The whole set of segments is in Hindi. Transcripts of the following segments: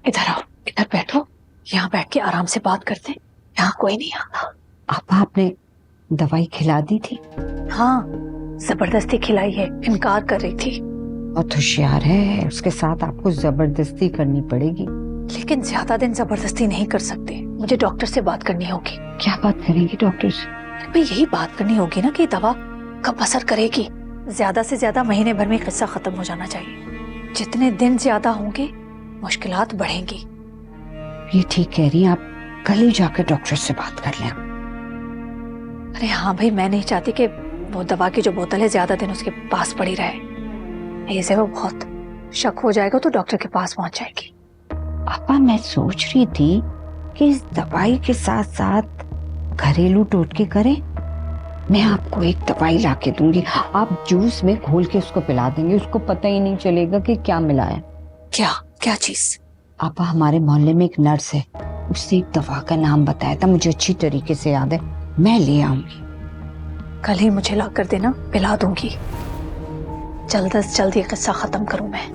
इधर आओ, इधर बैठो, यहाँ बैठ के आराम से बात करते हैं, यहाँ कोई नहीं आता। आपा आपने दवाई खिला दी थी? हाँ, जबरदस्ती खिलाई है, इनकार कर रही थी। बहुत होशियार है, उसके साथ आपको जबरदस्ती करनी पड़ेगी। लेकिन ज्यादा दिन जबरदस्ती नहीं कर सकते, मुझे डॉक्टर से बात करनी होगी। क्या बात करेंगी डॉक्टर से? भाई यही बात करनी होगी ना कि दवा कब असर करेगी। ज्यादा से ज्यादा महीने भर में किस्सा खत्म हो जाना चाहिए। जितने दिन ज्यादा होंगे मुश्किलात बढ़ेंगी। ये ठीक कह रही हैं आप, कल ही जाकर डॉक्टर से बात कर लें। अरे हाँ भाई, मैं नहीं चाहती कि वो दवा की जो बोतल है ज्यादा दिन उसके पास पड़ी रहे। ऐसे वो बहुत शक हो जाएगा तो डॉक्टर के पास पहुंच जाएगी। आपा मैं सोच रही थी कि इस दवाई के साथ साथ घरेलू टोटके करें। मैं आपको एक दवाई ला के दूंगी, आप जूस में घोल के उसको पिला देंगे, उसको पता ही नहीं चलेगा कि क्या मिला है। क्या क्या चीज? आपा हमारे मोहल्ले में एक नर्स है, उसने एक दवा का नाम बताया था, मुझे अच्छी तरीके से याद है, मैं ले आऊंगी। कल ही मुझे ला कर देना, पिला दूंगी। जल्द से जल्द ये किस्सा खत्म करूं मैं।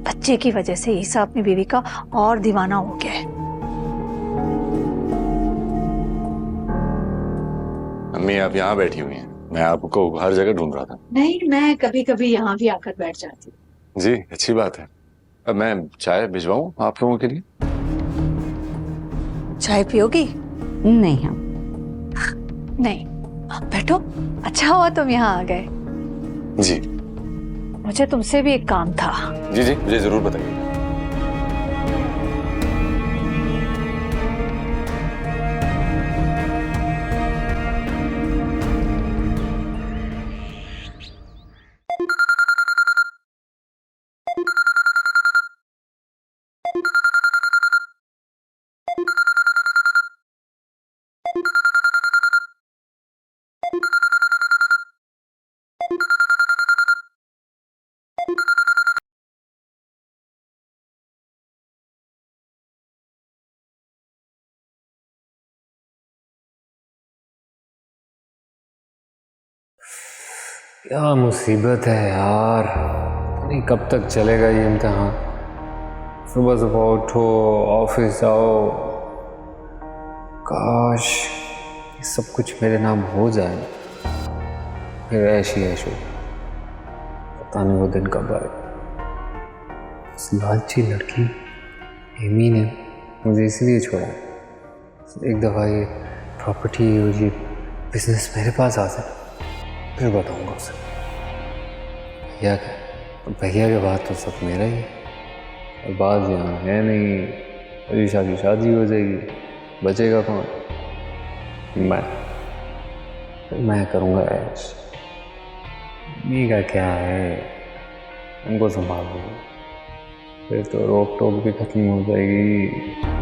बच्चे की वजह से ईसा अपनी बीवी का और दीवाना हो गया है। अम्मी आप यहाँ बैठी हुई हैं, मैं आपको हर जगह ढूंढ रहा था। नहीं, मैं कभी कभी यहाँ भी आकर बैठ जाती हूँ। जी अच्छी बात है। अब मैं चाय भिजवाऊं आप लोगों के लिए? चाय पियोगी? नहीं हम नहीं, आप बैठो। अच्छा हुआ तुम यहाँ आ गए। जी मुझे तुमसे भी एक काम था। जी जी, मुझे जरूर बताइए। क्या मुसीबत है यार, नहीं कब तक चलेगा ये इम्तिहान। सुबह सुबह उठो, ऑफिस जाओ, काश ये सब कुछ मेरे नाम हो जाए, फिर ऐशी ऐशो। पता नहीं वो दिन कब आए। उस लालची लड़की एमी ने मुझे इसलिए छोड़ा। एक दफ़ा ये प्रॉपर्टी और ये बिजनेस मेरे पास आ जाए, फिर बताऊंगा उसे। भैया क्या, भैया के बाद तो सब मेरा ही है, और बात यहाँ है नहीं। ईशा की शादी हो जाएगी, बचेगा कौन? मैं करूँगा ऐश। मम्मी का क्या है, उनको संभालो, फिर तो रोक टोक भी खत्म हो जाएगी।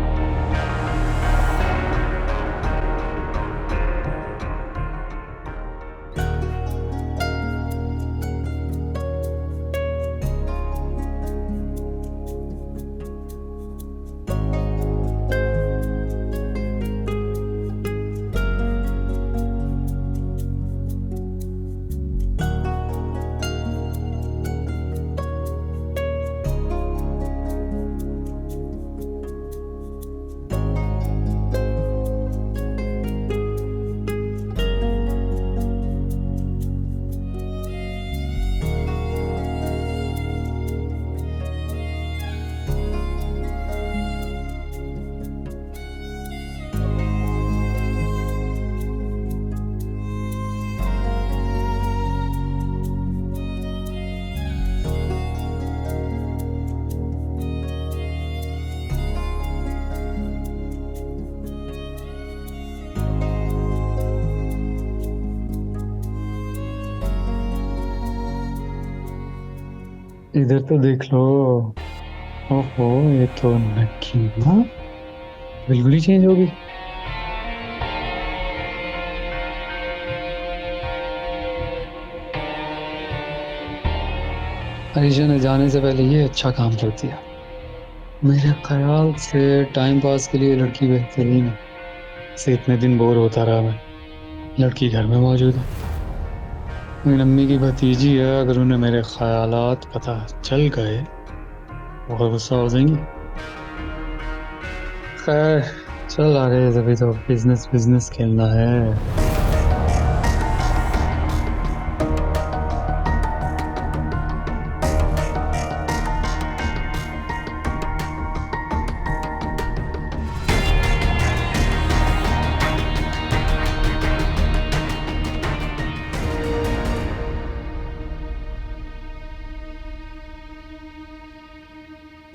इधर तो देख लो। ओहो, ये तो नकीमा बिल्कुल ही चेंज हो गई। अरीशा ने जाने से पहले ये अच्छा काम कर दिया। मेरे ख्याल से टाइम पास के लिए लड़की बेहतरीन है। से इतने दिन बोर होता रहा मैं, लड़की घर में मौजूद है। मेरी अम्मी की भतीजी है, अगर उन्हें मेरे ख्यालात पता चल गए बहुत गुस्सा हो जाएंगी। खैर चल आ रहे अभी तो बिजनेस बिजनेस खेलना है।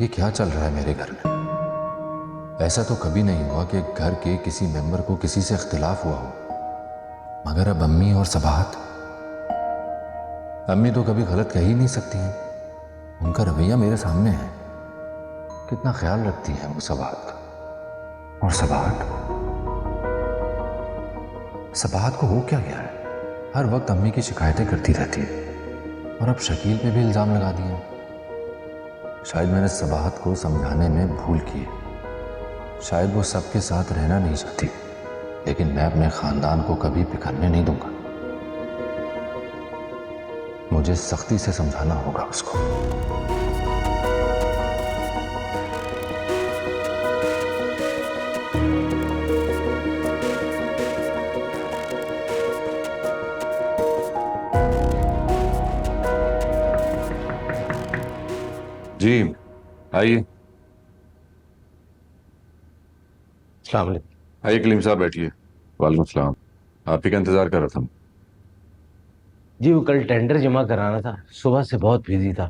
ये क्या चल रहा है मेरे घर में? ऐसा तो कभी नहीं हुआ कि घर के किसी मेंबर को किसी से इख्तिलाफ हुआ हो, मगर अब अम्मी और सबाहत। अम्मी तो कभी गलत कह ही नहीं सकती हैं, उनका रवैया मेरे सामने है। कितना ख्याल रखती हैं वो सबाहत का। और सबाहत को हो क्या गया है? हर वक्त अम्मी की शिकायतें करती रहती है और अब शकील पे भी इल्जाम लगा दिए। शायद मैंने सबाहत को समझाने में भूल की है। शायद वो सबके साथ रहना नहीं चाहती, लेकिन मैं अपने खानदान को कभी बिखरने नहीं दूंगा। मुझे सख्ती से समझाना होगा उसको। जी आइए। अस्सलाम वालेकुम। आइए कलीम साहब बैठिए। वालेकुम सलाम। आप ही का इंतजार कर रहा था। जी वो कल टेंडर जमा कराना था, सुबह से बहुत बिजी था,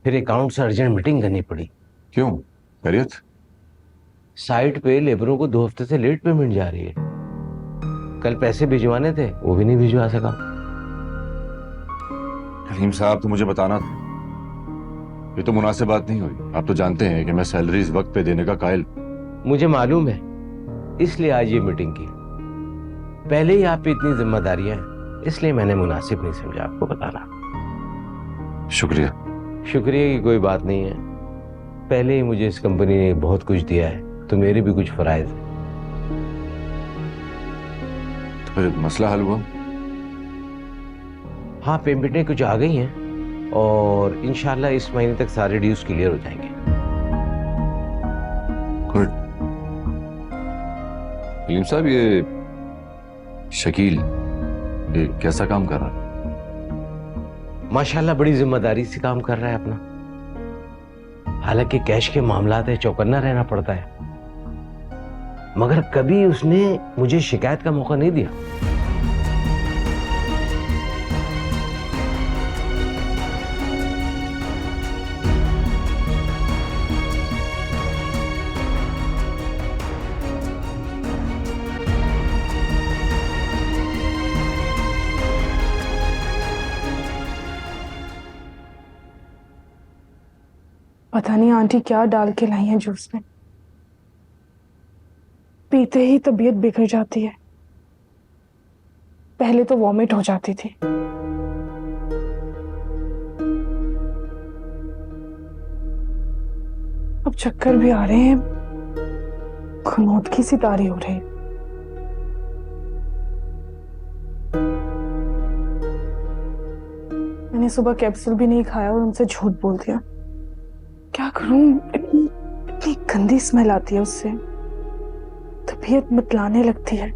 फिर अकाउंट से अर्जेंट मीटिंग करनी पड़ी। क्यों, खैरियत? साइट पे लेबरों को 2 हफ्ते से लेट पेमेंट जा रही है। कल पैसे भिजवाने थे, वो भी नहीं भिजवा सका। कलीम साहब तो मुझे बताना था, ये तो मुनासिब बात नहीं हुई। आप तो जानते हैं कि मैं सैलरी इस वक्त पे देने का कायल। मुझे मालूम है, इसलिए आज ये मीटिंग की। पहले ही आप पे इतनी जिम्मेदारियां हैं, इसलिए मैंने मुनासिब नहीं समझा आपको बताना। शुक्रिया। शुक्रिया की कोई बात नहीं है, पहले ही मुझे इस कंपनी ने बहुत कुछ दिया है, तो मेरे भी कुछ फराइज हैं। तो फिर मसला हल हुआ? हाँ, पेमेंटें कुछ आ गई हैं और इंशाल्लाह इस महीने तक सारे ड्यूज क्लियर हो जाएंगे। गुड। कलीम साहब, ये शकील ये कैसा काम कर रहा है? माशाल्लाह बड़ी जिम्मेदारी से काम कर रहा है अपना। हालांकि कैश के मामलात है, चौकन्ना रहना पड़ता है, मगर कभी उसने मुझे शिकायत का मौका नहीं दिया। पता नहीं आंटी क्या डाल के लाई है जूस में, पीते ही तबीयत बिगड़ जाती है। पहले तो वॉमिट हो जाती थी, अब चक्कर भी आ रहे हैं, खनौदगी सी तारी हो रही। मैंने सुबह कैप्सूल भी नहीं खाया और उनसे झूठ बोल दिया। क्या करूं, इतनी गंदी स्मेल आती है उससे, तबीयत मतलाने लगती है।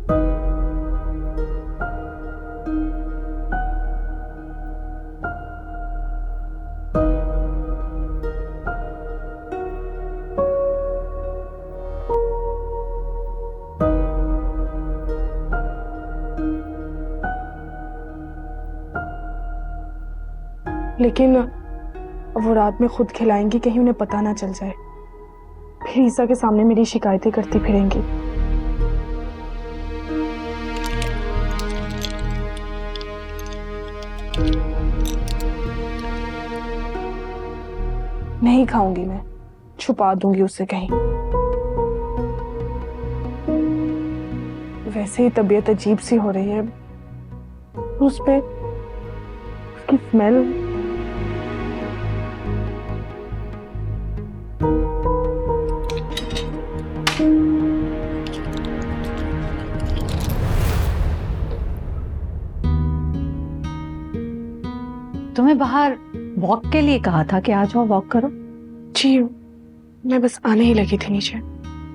लेकिन वो रात में खुद खिलाएंगी, कहीं उन्हें पता ना चल जाए, फिर ईसा के सामने मेरी शिकायतें करती फिरेंगी। नहीं खाऊंगी मैं, छुपा दूंगी उससे कहीं। वैसे ही तबीयत अजीब सी हो रही है, उस पे उसकी स्मेल। तुम्हें बाहर वॉक के लिए कहा था कि आ जाओ वॉक करो। जी, मैं बस आने ही लगी थी नीचे।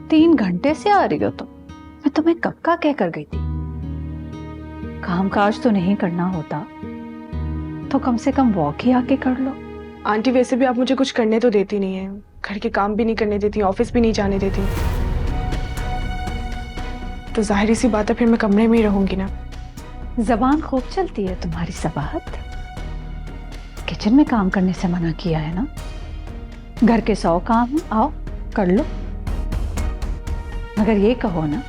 3 घंटे से आ रही हो तुम। मैं तुम्हें कब का कह कर गई थी, काम काज तो नहीं करना होता तो कम से कम वॉक ही आके कर लो। आंटी वैसे भी आप मुझे कुछ करने तो देती नहीं है, घर के काम भी नहीं करने देती, ऑफिस भी नहीं जाने देती, तो जाहिर सी बात है फिर मैं कमरे में ही रहूंगी ना। जबान खूब चलती है तुम्हारी सबाहत। किचन में काम करने से मना किया है ना, घर के 100 काम हैं, आओ कर लो। मगर ये कहो ना,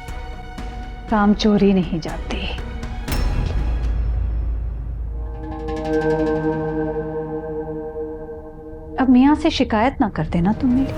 काम चोरी नहीं जाती। अब मियाँ से शिकायत ना कर देना तुम मेरी।